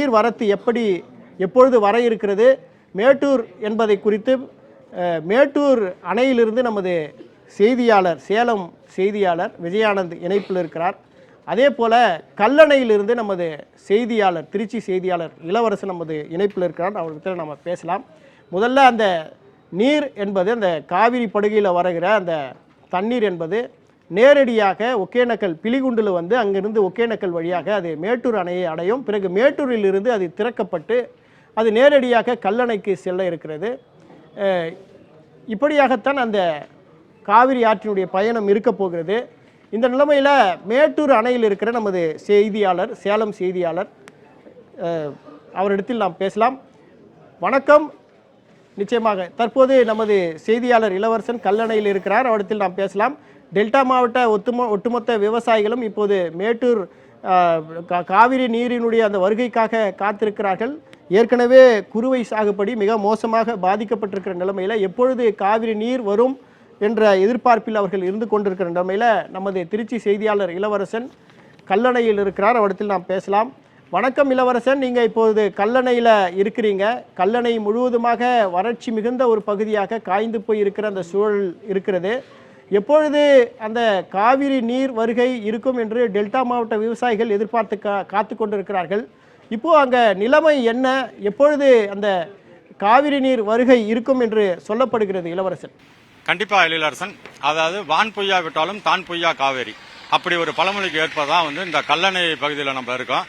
நீர் வரத்து எப்பொழுது வர இருக்கிறது, மேட்டூர் என்பதை குறித்து மேட்டூர் அணையிலிருந்து நமது செய்தியாளர், சேலம் செய்தியாளர் விஜயானந்த் இணைப்பில் இருக்கிறார். அதே போல் கல்லணையிலிருந்து நமது செய்தியாளர், திருச்சி செய்தியாளர் இளவரசன் நமது இணைப்பில் இருக்கிறார். அவர்கிட்ட நம்ம பேசலாம். முதல்ல அந்த நீர் என்பது, அந்த காவிரி படுகையில் வருகிற அந்த தண்ணீர் என்பது நேரடியாக ஒகேனக்கல் பிலிகுண்டில் வந்து அங்கிருந்து ஒகேனக்கல் வழியாக அது மேட்டூர் அணையை அடையும். பிறகு மேட்டூரில் இருந்து அது திறக்கப்பட்டு அது நேரடியாக கல்லணைக்கு செல்ல இருக்கிறது. இப்படியாகத்தான் அந்த காவிரி ஆற்றினுடைய பயணம் இருக்க போகிறது. இந்த நிலைமையில் மேட்டூர் அணையில் இருக்கிற நமது செய்தியாளர், சேலம் செய்தியாளர், அவரிடத்தில் நாம் பேசலாம். வணக்கம். நிச்சயமாக தற்போது நமது செய்தியாளர் இளவரசன் கல்லணையில் இருக்கிறார். அவரிடத்தில் நாம் பேசலாம். டெல்டா மாவட்ட ஒட்டுமொத்த விவசாயிகளும் இப்போது மேட்டூர் காவிரி நீரினுடைய அந்த வருகைக்காக காத்திருக்கிறார்கள். ஏற்கனவே குறுவை சாகுபடி மிக மோசமாக பாதிக்கப்பட்டிருக்கிற நிலைமையில் எப்பொழுது காவிரி நீர் வரும் என்ற எதிர்பார்ப்பில் அவர்கள் இருந்து கொண்டிருக்கிற நிலைமையில் நமது திருச்சி செய்தியாளர் இளவரசன் கல்லணையில் இருக்கிறார். அவரிடத்தில் நாம் பேசலாம். வணக்கம் இளவரசன், நீங்கள் இப்போது கல்லணையில் இருக்கிறீங்க. கல்லணை முழுவதுமாக வறட்சி மிகுந்த ஒரு பகுதியாக காய்ந்து போய் இருக்கிற அந்த சூழல் இருக்கிறது. எப்பொழுது அந்த காவிரி நீர் வருகை இருக்கும் என்று டெல்டா மாவட்ட விவசாயிகள் எதிர்பார்த்து காத்து கொண்டிருக்கிறார்கள். இப்போது அங்கே நிலைமை என்ன, எப்பொழுது அந்த காவிரி நீர் வருகை இருக்கும் என்று சொல்லப்படுகிறது இளவரசன்? கண்டிப்பாக இளவரசன், அதாவது வான் பொய்யா விட்டாலும் தான் பொய்யா காவேரி, அப்படி ஒரு பழமொழிக்கு ஏற்பதான் வந்து இந்த கல்லணை பகுதியில் நம்ம இருக்கோம்.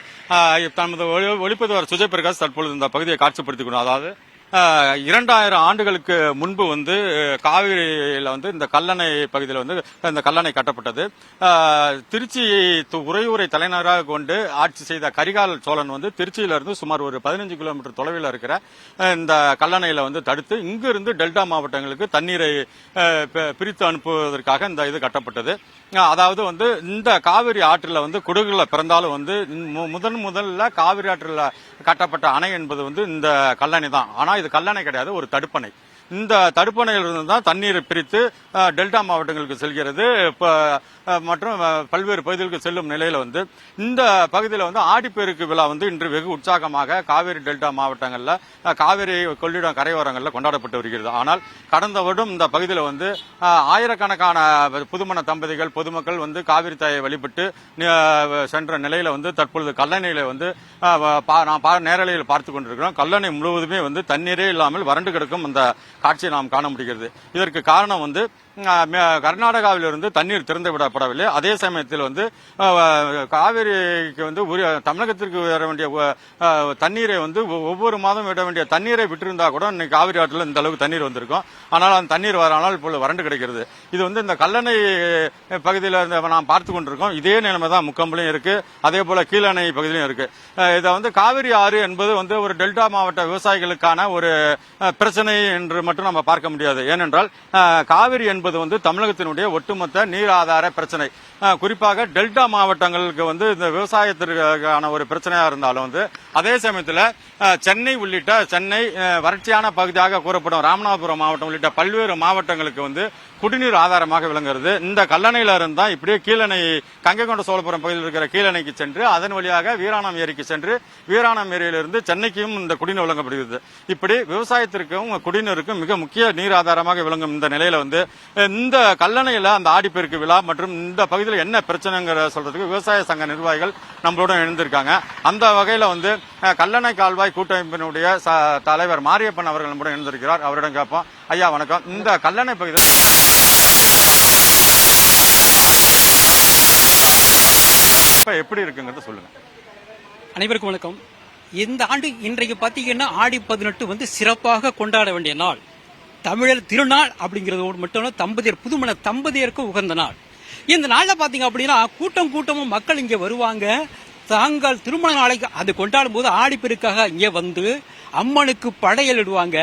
தமது ஒளிப்பதிவர் சுஜய் பிரகாஷ் தற்பொழுது இந்த பகுதியை காட்சிப்படுத்திக்கணும். அதாவது 2000 ஆண்டுகளுக்கு முன்பு வந்து காவிரியில் வந்து இந்த கல்லணை பகுதியில் வந்து இந்த கல்லணை கட்டப்பட்டது. திருச்சி உறையூரை தலைநகராக கொண்டு ஆட்சி செய்த கரிகால் சோழன் வந்து திருச்சியிலிருந்து சுமார் ஒரு 15 கிலோமீட்டர் தொலைவில் இருக்கிற இந்த கல்லணையில வந்து தடுத்து இங்கிருந்து டெல்டா மாவட்டங்களுக்கு தண்ணீரை பிரித்து அனுப்புவதற்காக இந்த இது கட்டப்பட்டது. அதாவது வந்து இந்த காவிரி ஆற்றில் வந்து குடகுல பிறந்தாலும் வந்து முதல்ல காவிரி ஆற்றில் கட்டப்பட்ட அணை என்பது வந்து இந்த கல்லணை தான். ஆனா இது கல்லணை கிடையாது, ஒரு தடுப்பணை. இந்த தடுப்பணையிலிருந்து தான் தண்ணீரை பிரித்து டெல்டா மாவட்டங்களுக்கு செல்கிறது மற்றும் பல்வேறு பகுதிகளுக்கு செல்லும் நிலையில வந்து இந்த பகுதியில் வந்து ஆடிப்பெருக்கு விழா வந்து இன்று வெகு உற்சாகமாக காவிரி டெல்டா மாவட்டங்களில் காவிரி கொள்ளிடம் கரையோரங்களில் கொண்டாடப்பட்டு வருகிறது. ஆனால் கடந்த வருடம் இந்த பகுதியில் வந்து ஆயிரக்கணக்கான புதுமண தம்பதிகள், பொதுமக்கள் வந்து காவிரி தாயை வழிபட்டு சென்ற நிலையில வந்து தற்பொழுது கல்லணையில வந்து நான் நேரலையில் பார்த்து கொண்டிருக்கிறோம். கல்லணை முழுவதுமே வந்து தண்ணீரே இல்லாமல் வறண்டு கிடக்கும் அந்த காட்சியை நாம் காண முடிகிறது. இதற்கு காரணம் வந்து கர்நாடகாவிலிருந்து தண்ணீர் திறந்து விடப்படவில்லை. அதே சமயத்தில் வந்து காவிரிக்கு வந்து தமிழகத்திற்கு வர வேண்டிய தண்ணீரை வந்து ஒவ்வொரு மாதம் விட வேண்டிய தண்ணீரை விட்டிருந்தா கூட இன்னைக்கு காவிரி ஆற்றில் இந்த அளவுக்கு தண்ணீர் வந்திருக்கும். ஆனால் அந்த தண்ணீர் வரானால் இப்போது வறண்டு கிடைக்கிறது. இது வந்து இந்த கல்லணை பகுதியில் நாம் பார்த்து கொண்டிருக்கோம். இதே நிலைமை தான் முக்கம்பலையும் இருக்கு, அதே போல கீழணை பகுதியிலும் இருக்கு. இதை வந்து காவிரி ஆறு என்பது வந்து ஒரு டெல்டா மாவட்ட விவசாயிகளுக்கான ஒரு பிரச்சனை என்று மட்டும் நம்ம பார்க்க முடியாது. ஏனென்றால் காவிரி என்பது வந்து தமிழகத்தினுடைய ஒட்டுமொத்த நீர் ஆதார பிரச்சனை. குறிப்பாக டெல்டா மாவட்டங்களுக்கு வந்து இந்த விவசாயத்திற்கான ஒரு பிரச்சனையா இருந்தாலும் வந்து அதே சமயத்தில் சென்னை உள்ளிட்ட வறட்சியான பகுதியாக கூறப்படும் ராமநாதபுரம் மாவட்டம் உள்ளிட்ட பல்வேறு மாவட்டங்களுக்கு வந்து குடிநீர் ஆதாரமாக விளங்குகிறது. இந்த கல்லணையில இருந்தா இப்படியே கீழணை கங்கை கொண்ட சோழபுரம் பகுதியில் இருக்கிற கீழணைக்கு சென்று அதன் வழியாக வீராணம் ஏரிக்கு சென்று வீராணம் ஏரியிலிருந்து சென்னைக்கும் இந்த குடிநீர் வழங்கப்படுகிறது. இப்படி விவசாயத்திற்கும் குடிநீருக்கும் மிக முக்கிய நீர் ஆதாரமாக விளங்கும் இந்த நிலையில வந்து இந்த கல்லணையில அந்த ஆடிப்பெருக்கு விழா மற்றும் இந்த பகுதியில் என்ன பிரச்சனைங்கிற சொல்றதுக்கு விவசாய சங்க நிர்வாகிகள் நம்மளோட இணைந்திருக்காங்க. அந்த வகையில வந்து கல்லணை கால்வாய் கூட்டமைப்பினுடைய தலைவர் மாரியப்பன் அவர்கள் நம்முடன் இணைந்திருக்கிறார். அவரிடம் கேட்போம். ஐயா வணக்கம். இந்த கல்லணை பகுதியில் எப்படி இருக்குங்கிறத சொல்லுங்க. அனைவருக்கும் வணக்கம். இந்த ஆண்டு இன்றைக்கு பாத்தீங்கன்னா ஆடி 18 வந்து சிறப்பாக கொண்டாட வேண்டிய நாள். தமிழர் திருநாள் அப்படிங்கிறது மட்டும் தம்பதியர், புதுமண தம்பதியருக்கு உகந்த நாள். இந்த நாள்ல பாத்தீங்க அப்படின்னா கூட்டமும் மக்கள் இங்க வருவாங்க. தாங்கள் திருமண நாளைக்கு அது கொண்டாடும் போது ஆடிப்பெருக்காக இங்கே வந்து அம்மனுக்கு படையலிடுவாங்க.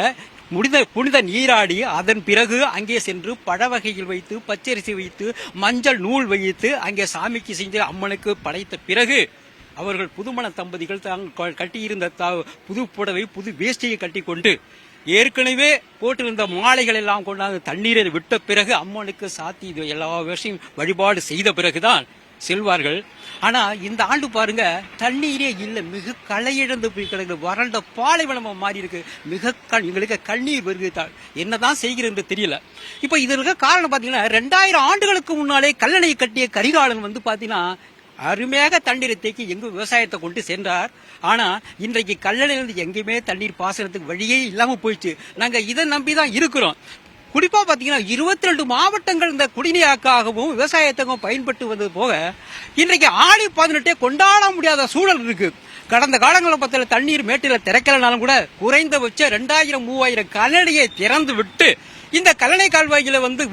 புனித நீராடி அதன் பிறகு அங்கே சென்று பழ வகைகள் வைத்து, பச்சரிசி வைத்து, மஞ்சள் நூல் வைத்து அங்கே சாமிக்கு செஞ்சு அம்மனுக்கு படைத்த பிறகு அவர்கள் புதுமண தம்பதிகள் தாங்கள் கட்டியிருந்த புது புடவை, புது வேஷ்டியை கட்டி கொண்டு ஏற்கனவே போட்டிருந்த மாலைகள் எல்லாம் கொண்டாந்து தண்ணீரை விட்ட பிறகு அம்மனுக்கு சாத்தி எல்லா விஷயம் வழிபாடு செய்த பிறகுதான் செல்வார்கள். ஆனா இந்த ஆண்டு பாருங்க தண்ணீரே இல்லை, மிக களையிழந்து போய் கிடக்குது, வறண்ட பாலைவனமா மாறி இருக்கு. எங்களுக்கு கண்ணீர் வருகிறது, என்னதான் செய்கிறது என்று தெரியல. இப்ப இதற்கு காரணம் பாத்தீங்கன்னா 2000 ஆண்டுகளுக்கு முன்னாலே கல்லணை கட்டிய கரிகாலன் வந்து பாத்தீங்கன்னா அருமையாக தண்ணீரை தேக்கி எங்க விவசாயத்தை கொண்டு சென்றார். ஆனா இன்றைக்கு கல்லணையிலிருந்து எங்கேயுமே தண்ணீர் பாசனத்துக்கு வழியே இல்லாம போயிடுச்சு. நாங்க இதை நம்பிதான் இருக்கிறோம். குறிப்பா பாத்தீங்கன்னா 22 மாவட்டங்கள் இந்த குடிநீருக்காகவும் விவசாயத்துக்கும் பயன்பட்டு வந்தது போக இன்றைக்கு ஆடி 18 கொண்டாட முடியாத சூழல் இருக்கு. கடந்த காலங்களில் பார்த்தால தண்ணீர் மேட்டில திறக்கலனாலும் கூட குறைந்தபட்ச 2000-3000 கல்லணையை திறந்து விட்டு இந்த கல்லணை கால்வாய்களை வந்து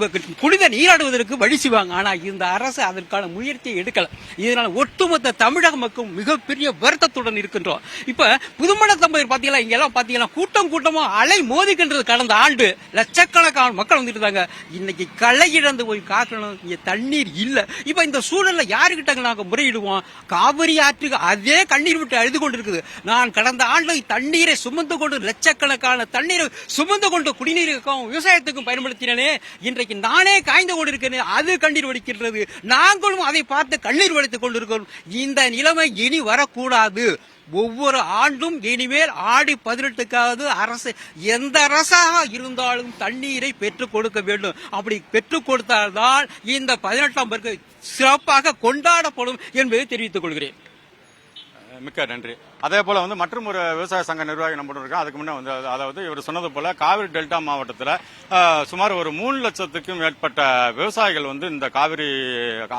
புனித நீராடுவதற்கு வழி செய்வாங்க. ஆனா இந்த அரசு அதற்கான முயற்சியை எடுக்கல. இதனால ஒட்டுமொத்த தமிழக மக்கள் மிகப்பெரிய வருத்தத்துடன் இருக்கின்றோம். இப்ப புதுமண தம்பதியர் பாத்தீங்களா, இங்க எல்லாம் பாத்தீங்கன்னா கூட்டமா அலை மோதிக்கின்றது. கடந்த ஆண்டு லட்சக்கணக்கான மக்கள் வந்துட்டு இருந்தாங்க. இன்னைக்கு களை இழந்து போய் காக்கணும், இங்க தண்ணீர் இல்ல. இப்ப இந்த சூழல்ல யாருக்கிட்ட நாங்க முறையிடுவோம்? காவிரி ஆற்றுக்கு அதே கண்ணீர் விட்டு அழுது கொண்டிருக்குது. நான் கடந்த ஆண்டு தண்ணீரை சுமந்து கொண்டு லட்சக்கணக்கான தண்ணீரை சுமந்து கொண்டு குடிநீருக்கும் விவசாய பயன்படுத்தினே, இன்றைக்கு நானே காய்ந்து கொண்டிருக்கிறேன், அது கண்ணீர் வடிக்கின்றது. நாங்களும் அதை பார்த்து கண்ணீர் வடித்துக் கொண்டிருக்கிறோம். இந்த நிலைமை இனி வரக்கூடாது. ஒவ்வொரு ஆண்டும் இனிமேல் ஆடி 18க்காவது அரசு எந்த அரசாக இருந்தாலும் தண்ணீரை பெற்றுக் கொடுக்க வேண்டும். அப்படி பெற்றுக் கொடுத்தால்தான் இந்த 18ஆம் பெருக்கு சிறப்பாக கொண்டாடப்படும் என்பதை தெரிவித்துக் கொள்கிறேன். மிக்க நன்றி. அதே போல வந்து மற்றும் ஒரு விவசாய சங்க நிர்வாகி நம்ம இருக்கோம். அதுக்கு முன்னே வந்து அதாவது இவர் சொன்னது போல காவிரி டெல்டா மாவட்டத்தில் சுமார் ஒரு 3 லட்சத்துக்கும் மேற்பட்ட விவசாயிகள் வந்து இந்த காவிரி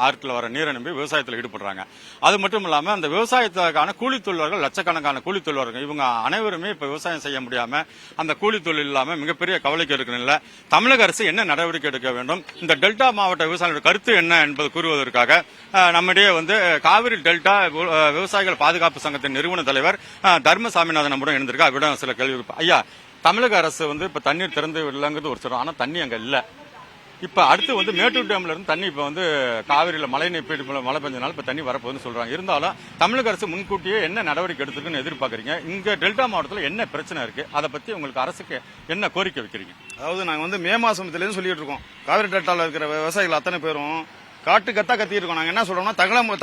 ஆற்றில் வர நீரை நம்பி விவசாயத்தில் ஈடுபடுறாங்க. அது மட்டும் இல்லாம அந்த விவசாயத்துக்கான கூலி தொழிலாளர்கள் லட்சக்கணக்கான கூலி தொழிலாளர்கள் இவங்க அனைவருமே இப்ப விவசாயம் செய்ய முடியாம அந்த கூலி தொழில் இல்லாம மிகப்பெரிய கவலைக்கு இருக்கிற தமிழக அரசு என்ன நடவடிக்கை எடுக்க வேண்டும், இந்த டெல்டா மாவட்ட விவசாயிகளுடைய கருத்து என்ன என்பது கூறுவதற்காக நம்மிடையே வந்து காவிரி டெல்டா விவசாயிகள் பாதுகாப்பு சங்கத்தின் நிறுவன தலைவர் தர்ம சாமிநாதன் நம்முடன் இருந்திருக்கா. அவரிடம் சில கேள்வி. ஐயா, தமிழக அரசு வந்து இப்ப தண்ணீர் திறந்து விடலங்கிறது ஒரு சொல்றோம், ஆனா தண்ணி அங்க இல்ல. இப்ப அடுத்து வந்து மேட்டூர் டேம்ல இருந்து தண்ணி இப்ப வந்து காவிரியில மழை பெஞ்சனால இப்ப தண்ணி வரப்போகுதுன்னு சொல்றாங்க. இருந்தாலும் தமிழக அரசு முன்கூட்டியே என்ன நடவடிக்கை எடுத்துருக்குன்னு எதிர்பார்க்கறீங்க? இங்க டெல்டா மாவட்டத்தில் என்ன பிரச்சனை இருக்கு, அதை பத்தி உங்களுக்கு அரசுக்கு என்ன கோரிக்கை வைக்கிறீங்க? அதாவது நாங்க வந்து மே மாசத்துல சொல்லிட்டு இருக்கோம், காவிரி டெல்டால இருக்கிற விவசாயிகள் அத்தனை பேரும் காட்டு கத்தா கத்திட்டு இருக்கோம். நாங்க என்ன சொல்றோம்னா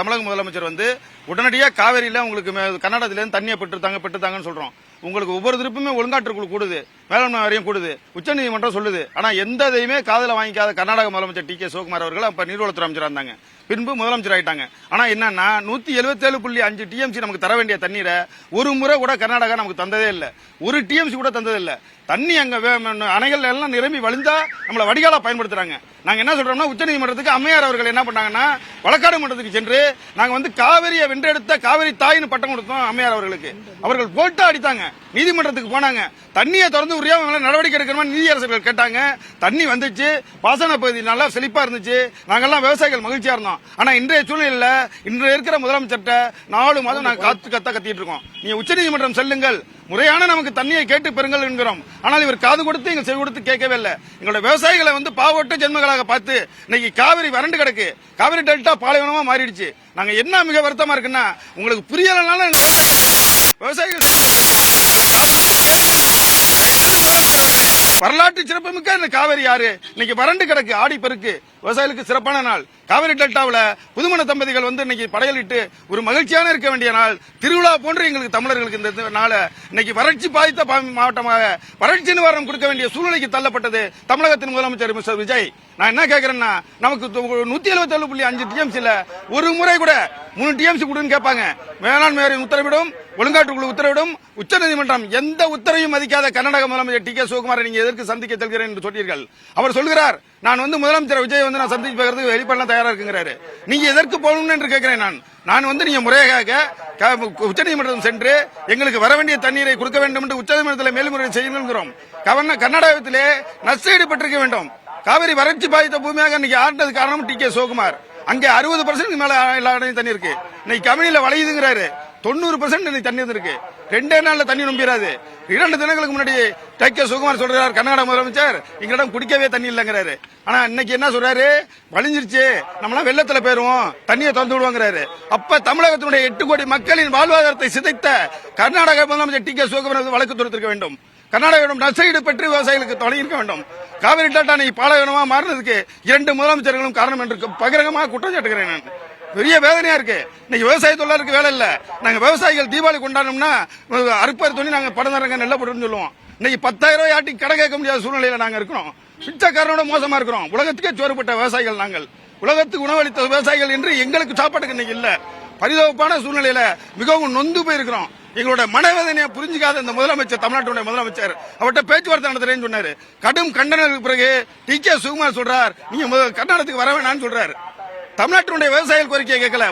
தமிழக முதலமைச்சர் வந்து உடனடியா காவிரியில உங்களுக்கு கர்நாடகத்துல இருந்து தண்ணியை பெற்றுத்தாங்கன்னு சொல்றோம். உங்களுக்கு ஒவ்வொரு திருப்புமே ஒழுங்காற்றுக்குழு கூடுது, மேலாண்மை வாரியம் கூடுது, உச்சநீதிமன்றம் சொல்லுது. ஆனா எந்த இதையுமே காதல வாங்கிக்காத கர்நாடக முதலமைச்சர் டி கே சிவகுமார் அவர்கள் அப்ப நீர்வளத்துறை அமைச்சரா இருந்தாங்க, பின்பு முதலமைச்சர் ஆயிட்டாங்க. ஆனா என்னன்னா 177.5 டிஎம்சி நமக்கு தர வேண்டிய தண்ணீரை ஒரு முறை கூட கர்நாடகா நமக்கு தந்ததே இல்ல, ஒரு டிஎம்சி கூட தந்ததே இல்ல. தண்ணி அங்க அணைகள் எல்லாம் நிரம்பி வழிந்தா நம்மள வடிகாலா பயன்படுத்துறாங்க. நாங்க என்ன சொல்றோம்னா உச்சநீதிமன்றத்துக்கு அம்மையார் அவர்கள் என்ன பண்ணாங்கன்னா வழக்காடு மன்றத்துக்கு சென்று நாங்க வந்து காவிரியை வென்றெடுத்த காவிரி தாயின்னு பட்டம் கொடுத்தோம் அம்மையார் அவர்களுக்கு. அவர்கள் போட்டா அடித்தாங்க, நீதிமன்றத்துக்கு போனாங்க, தண்ணியை திறந்து உரிய நடவடிக்கை எடுக்கணுமா நீதியரசர்கள் கேட்டாங்க. தண்ணி வந்துச்சு, பாசன பகுதி நல்லா செழிப்பா இருந்துச்சு, நாங்கெல்லாம் விவசாயிகள் மகிழ்ச்சியா இருந்தோம். ஆனா இன்றைய சூழ்நிலையில இன்று இருக்கிற முதலமைச்சர்கிட்ட 4 மாதம் நாங்க கத்திட்டு இருக்கோம். நீங்க உச்சநீதிமன்றம் செல்லுங்கள், முறையான நமக்கு தண்ணியை கேட்டு பெறுங்கள் என்கிறோம். ஆனால் இவர் காது கொடுத்து எங்க செவி கொடுத்து கேட்கவே இல்லை. எங்களோட விவசாயிகளை வந்து பாவட்ட ஜென்மங்களாக பார்த்து இன்னைக்கு காவிரி வறண்டு கிடக்கு, காவிரி டெல்டா பாலைவனமா மாறிடுச்சு. நாங்க என்ன மிக வருத்தமா இருக்குன்னா உங்களுக்கு புரியலனால விவசாயிகள் வரலாற்று சிறப்புமிக்க இந்த காவிரி ஆறு இன்னைக்கு வறண்டு கிடக்கு, ஆடி பெருக்கு, விவசாயிகளுக்கு சிறப்பான நாள். காவிரி டெல்டாவில் புதுமண தம்பதிகள் வந்து இன்னைக்கு படையலிட்டு ஒரு மகிழ்ச்சியான இருக்க வேண்டிய நாள், திருவிழா போன்று எங்களுக்கு தமிழர்களுக்கு இந்த நாளை இன்னைக்கு வறட்சி பாதித்த மாவட்டமாக வறட்சி நிவாரணம் கொடுக்க வேண்டிய சூழ்நிலைக்கு தள்ளப்பட்டது தமிழகத்தின் முதலமைச்சர் மிஸ்டர் விஜய். நான் என்ன கேட்கிறேன்னா நமக்கு 177.5 டிஎம்சில ஒரு முறை கூட 3 டிஎம்சி கொடுன்னு கேட்பாங்க. வேளாண் வாரியம் உத்தரவிடும், ஒழுங்காற்றுக்குழு உத்தரவிடும், உச்சநீதிமன்றம் எந்த உத்தரவையும் மதிக்காத கர்நாடக முதலமைச்சர் டி கே சிவகுமாரை நீங்க எதற்கு சந்திக்க செல்கிறேன் என்று சொன்னீர்கள். அவர் சொல்கிறார் நான் வந்து முதலமைச்சர் விஜய் வந்து நான் சந்திச்சு பார்க்கறதுக்கு வெளிப்படலாம் தயாரா இருக்குங்கிறாரு. நீங்க எதற்கு போகணும் என்று கேட்கிறேன். நான் வந்து நீங்க முறையாக உச்சநீதிமன்றம் சென்று எங்களுக்கு வர வேண்டிய தண்ணீரை கொடுக்க வேண்டும் என்று உச்சநீதிமன்றத்தில் மேல்முறை செய்யணுங்கிறோம். கர்நாடகத்திலே நஷ்டஈடு பெற்றிருக்க வேண்டும். காவிரி வறட்சி பாதித்த பூமியாக இன்னைக்கு ஆண்டது காரணம் டி கே சிவகுமார். அங்கே 60% மேல எல்லா இடமும் தண்ணி இருக்கு. இன்னைக்கு கமினியில வளையுதுங்கிறாரு, 90% இன்னைக்கு தண்ணி இருக்கு. 2 நாள்ல தண்ணி நம்பிராது. 2 தினங்களுக்கு முன்னாடி டி கே சிவகுமார் சொல்றாரு கர்நாடக முதலமைச்சர் எங்களிடம் குடிக்கவே தண்ணி இல்லங்கிறாரு. ஆனா இன்னைக்கு என்ன சொல்றாரு, வலிஞ்சிருச்சு, நம்மளாம் வெள்ளத்துல போயிருவோம், தண்ணியை திறந்து விடுவாங்கிறாரு. அப்ப தமிழகத்தினுடைய 8 கோடி மக்களின் வாழ்வாதாரத்தை சிதைத்த கர்நாடக முதலமைச்சர் டி கே சிவகுமார் வழக்கு தொடுத்திருக்க வேண்டும். கர்நாடகாவிடம் நஷ்டஈடு பெற்று விவசாயிகளுக்கு தொடங்கியிருக்க வேண்டும். காவிரி டெல்டா பாலைவனமா மாறினதுக்கு 2 முதலமைச்சர்களும் காரணம் என்று பகிரங்கமாக குற்றம் சாட்டுகிறேன். பெரிய வேதனையா இருக்கு. இன்னைக்கு விவசாய தொழிலாளருக்கு வேலை இல்ல. நாங்க விவசாயிகள் தீபாவளி கொண்டாடணும்னா அறுப்பர் துணி நாங்க படம் தரங்க நெல்ல போட்டுன்னு சொல்லுவோம். இன்னைக்கு 10,000 ரூபாய் ஆட்டி கடை கேட்க முடியாத சூழ்நிலையில நாங்க இருக்கிறோம். பிச்சைக்காரனோட மோசமா இருக்கிறோம். உலகத்துக்கே சோறுபட்ட விவசாயிகள் நாங்கள். உலகத்துக்கு உணவளித்த விவசாயிகள் என்று எங்களுக்கு சாப்பாட்டுக்கு இன்னைக்கு இல்ல. பரிதாபமான சூழ்நிலையில மிகவும் நொந்து போயிருக்கிறோம். எங்களோட மனவேதனையை புரிஞ்சுக்காத இந்த முதலமைச்சர், தமிழ்நாட்டுடைய முதலமைச்சர் அவர்கிட்ட பேச்சுவார்த்தை நடத்துறேன்னு சொன்னாரு. கடும் கண்டனத்துக்கு பிறகு டி.கே. சுகுமார் சொல்றார், நீங்க கர்நாடகத்துக்கு வர வேணாம்னு சொல்றாரு. தமிழ்நாட்டுடைய விவசாயிகள் கோரிக்கையை கேட்கல,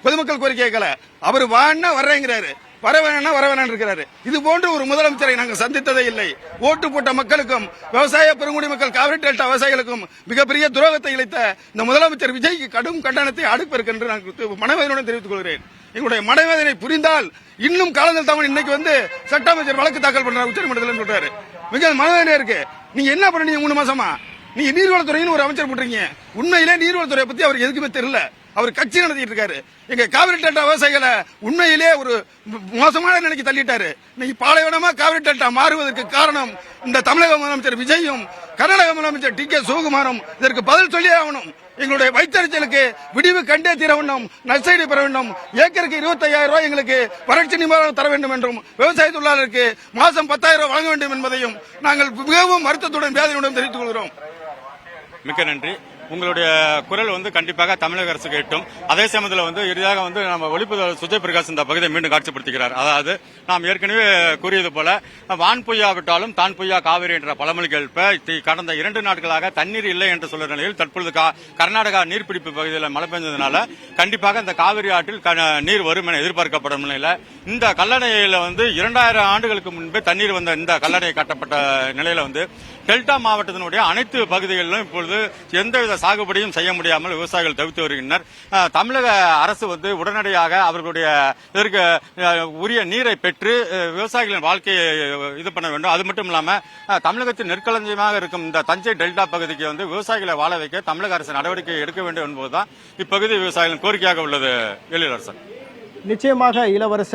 பொதுமக்கள் கோரிக்கை கேட்கல. அவர் வான்னா வர்றேங்கிறாரு, வர வேணாம் இருக்கிறாரு. இது போன்ற ஒரு முதலமைச்சரை நாங்கள் சந்தித்ததே இல்லை. ஓட்டு போட்ட மக்களுக்கும் விவசாய பெருங்குடி மக்கள் காவிரி டெல்டா விவசாயிகளுக்கும் மிகப்பெரிய துரோகத்தை இழைத்த இந்த முதலமைச்சர் விஜய்க்கு கடும் கண்டனத்தை அடுப்பிற்கு என்று நான் மனவேதனையுடன் தெரிவித்துக் கொள்கிறேன். எங்களுடைய மனவேதனை புரிந்தால் இன்னும் காலங்கள் தமிழ் இன்னைக்கு வந்து சட்ட அமைச்சர் வழக்கு தாக்கல் பண்றாரு உச்சநீதிமன்றத்தில் சொல்றாரு. மிக மனவேதனையா இருக்கு. நீங்க என்ன பண்ணீங்க 3 மாசமா? நீங்க நீர்வளத்துறைன்னு ஒரு அமைச்சர் போட்டுறீங்க. உண்மையிலே நீர்வளத்துறையை பத்தி அவருக்கு எதுக்குமே தெரியல. அவர் கட்சி நடத்திட்டு இருக்காரு. எங்க காவிரி டெல்டா விவசாயிகளை உண்மையிலே ஒரு மோசமான நிலைக்கு தள்ளிட்டாரு. இன்னைக்கு பாலைவனமா காவிரி டெல்டா மாறுவதற்கு காரணம் இந்த தமிழக முதலமைச்சர் விஜயும் கர்நாடக முதலமைச்சர் டி.கே. சிவகுமாரும் இதற்கு பதில் சொல்லியே ஆகணும். எங்களுடைய வயிற்றுச்சலுக்கு விடிவு கண்டே தீர வேண்டும், நஷ்டஈடு பெற வேண்டும். ஏக்கருக்கு 25,000 ரூபாய் எங்களுக்கு வறட்சி நிவாரணம் தர வேண்டும் என்றும், விவசாய தொழிலாளருக்கு மாசம் 10,000 ரூபாய் வழங்க வேண்டும் என்பதையும் நாங்கள் மிகவும் வருத்தத்துடன் வேதனையுடன் தெரிவித்துக் கொள்கிறோம். மிக்க நன்றி. உங்களுடைய குரல் வந்து கண்டிப்பாக தமிழக அரசுக்கு எட்டும். அதே சமயத்தில் இறுதியாக நம்ம ஒளிப்பதிவாளர் சுஜய் பிரகாஷ் இந்த பகுதியை மீண்டும் காட்சிப்படுத்துகிறார். அதாவது நாம் ஏற்கனவே கூறியது போல வான் பொய்யா விட்டாலும் தான் பொய்யா காவிரி என்ற பழமொழிகள் கடந்த 2 நாட்களாக தண்ணீர் இல்லை என்று சொல்ற நிலையில் தற்பொழுது கர்நாடகா நீர்பிடிப்பு பகுதியில் மழை பெஞ்சதுனால கண்டிப்பாக இந்த காவிரி ஆற்றில் நீர் வரும் என எதிர்பார்க்கப்படும் நிலையில இந்த கல்லணையில 2000 ஆண்டுகளுக்கு முன்பே தண்ணீர் வந்த இந்த கல்லணை கட்டப்பட்ட நிலையில டெல்டா மாவட்டத்தினுடைய அனைத்து பகுதிகளிலும் இப்பொழுது எந்தவித சாகுபடியும் செய்ய முடியாமல் விவசாயிகள் தவித்து வருகின்றனர். தமிழக அரசு உடனடியாக அவர்களுடைய இதற்கு உரிய நீரை பெற்று விவசாயிகளின் வாழ்க்கையை இது பண்ண வேண்டும். அது மட்டும் இல்லாம தமிழகத்தின் நெற்களஞ்சியமாக இருக்கும் இந்த தஞ்சை டெல்டா பகுதிக்கு விவசாயிகளை வாழ வைக்க தமிழக அரசு நடவடிக்கை எடுக்க வேண்டும் என்பதுதான் இப்பகுதி விவசாயிகளின் கோரிக்கையாக உள்ளது. எழிலரசன். நிச்சயமாக இளவரசன்.